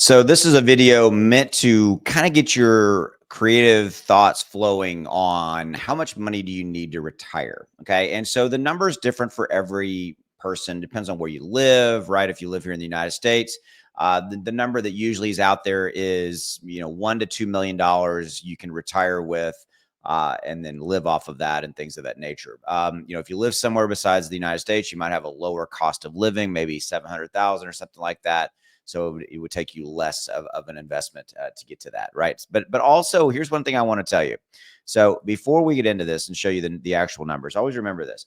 So this is a video meant to kind of get your creative thoughts flowing on how much money do you need to retire. Okay. And so the number is different for every person, depends on where you live, right? If you live here in the United States, the number that usually is out there is, $1 to $2 million you can retire with. And then live off of that and things of that nature. If you live somewhere besides the United States, you might have a lower cost of living, maybe 700,000 or something like that, so it would take you less of an investment to get to that, right? But also, here's one thing I want to tell you. So before we get into this and show you the actual numbers, always remember this: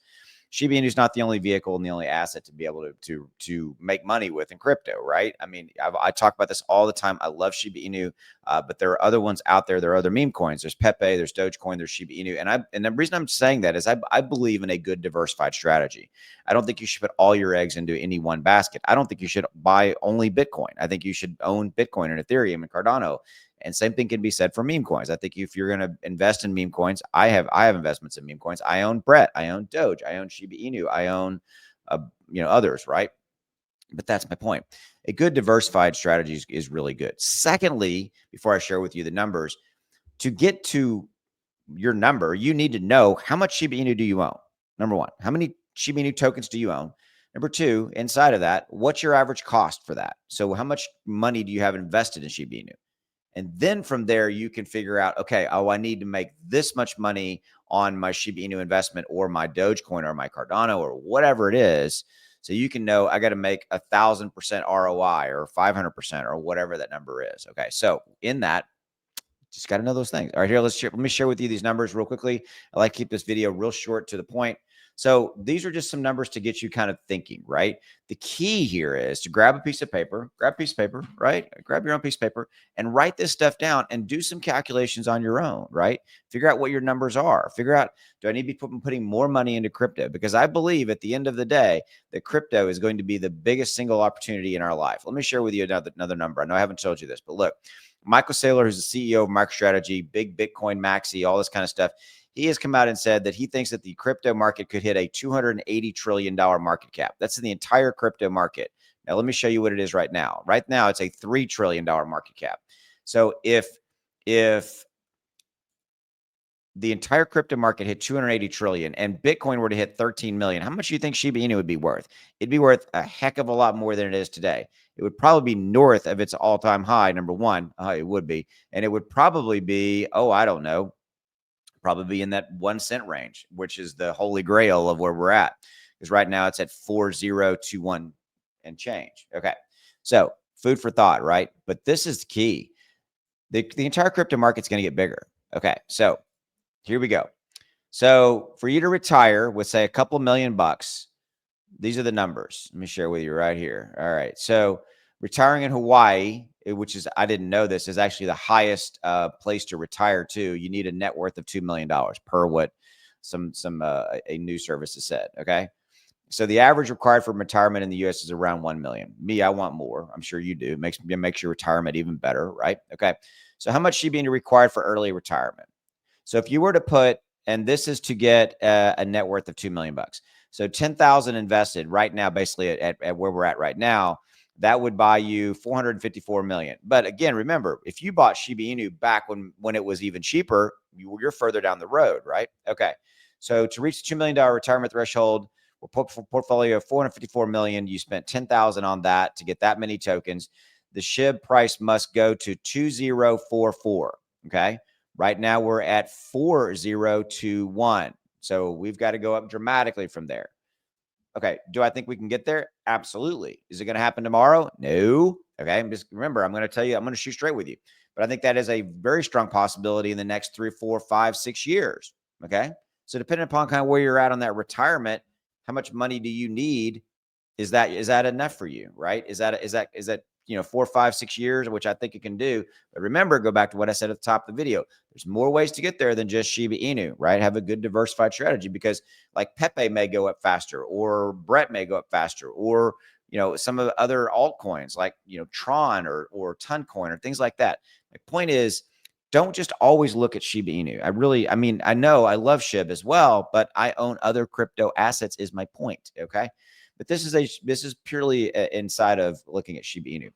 Shiba Inu is not the only vehicle and the only asset to be able to make money with in crypto, right? I mean, I talk about this all the time. I love Shiba Inu, but there are other ones out there. There are other meme coins. There's Pepe, there's Dogecoin, there's Shiba Inu, and the reason I'm saying that is I believe in a good diversified strategy. I don't think you should put all your eggs into any one basket. I don't think you should buy only Bitcoin. I think you should own Bitcoin and Ethereum and Cardano. And same thing can be said for meme coins. I think if you're going to invest in meme coins, I have investments in meme coins. I own Brett, I own Doge, I own Shiba Inu, I own others, right? But that's my point. A good diversified strategy is really good. Secondly, before I share with you the numbers, to get to your number, you need to know how much Shiba Inu do you own. Number one, how many Shiba Inu tokens do you own? Number two, inside of that, what's your average cost for that? So how much money do you have invested in Shiba Inu? And then from there, you can figure out, okay, I need to make this much money on my Shiba Inu investment or my Dogecoin or my Cardano or whatever it is. So you can know I got to make 1,000% ROI or 500% or whatever that number is. Okay. So in that, just got to know those things. All right, here, let me share with you these numbers real quickly. I like to keep this video real short to the point. So these are just some numbers to get you kind of thinking, right? The key here is to grab a piece of paper, right? Grab your own piece of paper and write this stuff down and do some calculations on your own, right? Figure out what your numbers are. Figure out, do I need to be putting more money into crypto? Because I believe at the end of the day, that crypto is going to be the biggest single opportunity in our life. Let me share with you another number. I know I haven't told you this, but look, Michael Saylor, who's the CEO of MicroStrategy, big Bitcoin maxi, all this kind of stuff, he has come out and said that he thinks that the crypto market could hit a $280 trillion market cap. That's in the entire crypto market. Now, let me show you what it is right now. Right now, it's a $3 trillion market cap. So if the entire crypto market hit 280 trillion and Bitcoin were to hit 13 million, how much do you think Shiba Inu would be worth? It'd be worth a heck of a lot more than it is today. It would probably be north of its all-time high, number one. It would be. And it would probably be, I don't know, probably in that 1 cent range, which is the holy grail of where we're at. Because right now it's at 4021 and change. Okay. So food for thought, right? But this is the key. The entire crypto market's going to get bigger. Okay. So here we go. So for you to retire with, say, a couple $1,000,000, these are the numbers. Let me share with you right here. All right. So retiring in Hawaii, which is, I didn't know this, is actually the highest place to retire to. You need a net worth of $2 million per what a news service has said. Okay. So the average required for retirement in the U.S. is around 1 million. Me, I want more. I'm sure you do. It makes your retirement even better, right? Okay. So how much should be required for early retirement? So if you were to put, and this is to get a net worth of $2 million. So 10,000 invested right now, basically at where we're at right now, that would buy you 454 million. But again, remember, if you bought Shiba Inu back when it was even cheaper, you're further down the road, right? Okay. So to reach the $2 million retirement threshold, portfolio of 454 million, you spent 10,000 on that to get that many tokens. The SHIB price must go to 2044. Okay. Right now we're at 4021. So we've got to go up dramatically from there. Okay. Do I think we can get there? Absolutely. Is it going to happen tomorrow? No. Okay. I'm going to tell you, I'm going to shoot straight with you. But I think that is a very strong possibility in the next 3, 4, 5, 6 years. Okay. So depending upon kind of where you're at on that retirement, how much money do you need? Is that enough for you? Right? Is that 4, 5, 6 years, which I think it can do. But remember, go back to what I said at the top of the video. There's more ways to get there than just Shiba Inu, right? Have a good diversified strategy, because like Pepe may go up faster, or Brett may go up faster, or some of the other altcoins like Tron or Toncoin or things like that. My point is, don't just always look at Shiba Inu. I know I love SHIB as well, but I own other crypto assets is my point. Okay. But this is purely inside of looking at Shiba Inu.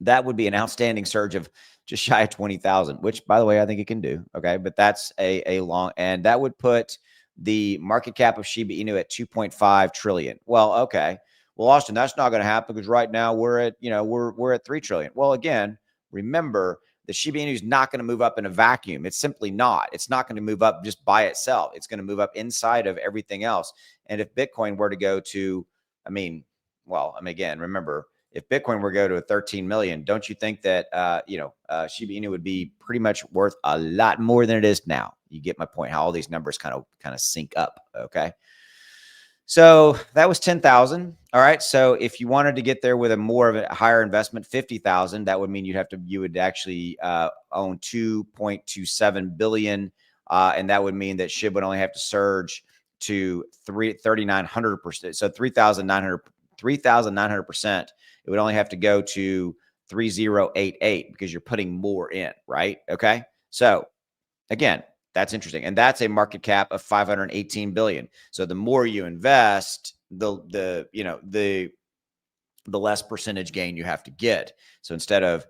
that would be an outstanding surge of just shy of 20,000, which by the way, I think it can do. Okay. But that's a long, and that would put the market cap of Shiba Inu at 2.5 trillion. Well, okay. Well, Austin, that's not going to happen because right now we're at, we're at 3 trillion. Well, again, remember the Shiba Inu is not going to move up in a vacuum. It's simply not. It's not going to move up just by itself. It's going to move up inside of everything else. And if Bitcoin were to go to, again, remember, if Bitcoin were to go to a 13 million, don't you think that Shiba Inu would be pretty much worth a lot more than it is now? You get my point, how all these numbers kind of sync up. Okay. So that was 10,000. All right. So if you wanted to get there with a more of a higher investment, 50,000, that would mean you would actually own 2.27 billion. And that would mean that SHIB would only have to surge to 3,900%. So 3,900%. It would only have to go to 3088 because you're putting more in, right? Okay. So again, that's interesting. And that's a market cap of 518 billion. So the more you invest, the less percentage gain you have to get. So instead of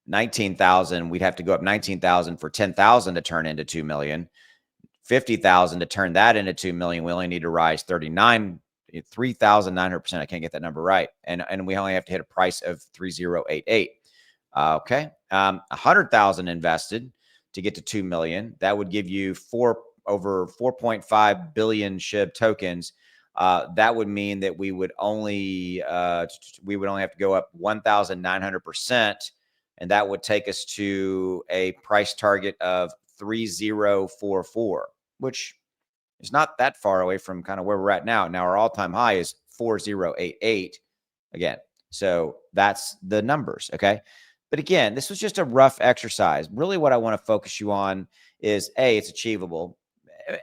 19,000, we'd have to go up 19,000 for 10,000 to turn into 2 million. 50,000 to turn that into 2 million. We only need to rise 3,900%. I can't get that number right. And we only have to hit a price of 3088. Okay. 100,000 invested to get to 2 million. That would give you over 4.5 billion SHIB tokens. That would mean that we would only have to go up 1,900%. And that would take us to a price target of 3044, which is not that far away from kind of where we're at now. Now our all-time high is 4088 again. So that's the numbers. Okay. But again, this was just a rough exercise. Really what I want to focus you on is it's achievable.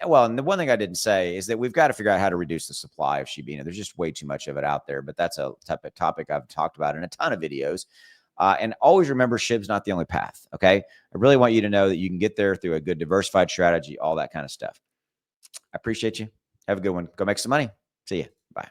Well, and the one thing I didn't say is that we've got to figure out how to reduce the supply of Shiba Inu. There's just way too much of it out there, but that's a type of topic I've talked about in a ton of videos. And always remember, SHIB's not the only path. Okay. I really want you to know that you can get there through a good diversified strategy, all that kind of stuff. I appreciate you. Have a good one. Go make some money. See you. Bye.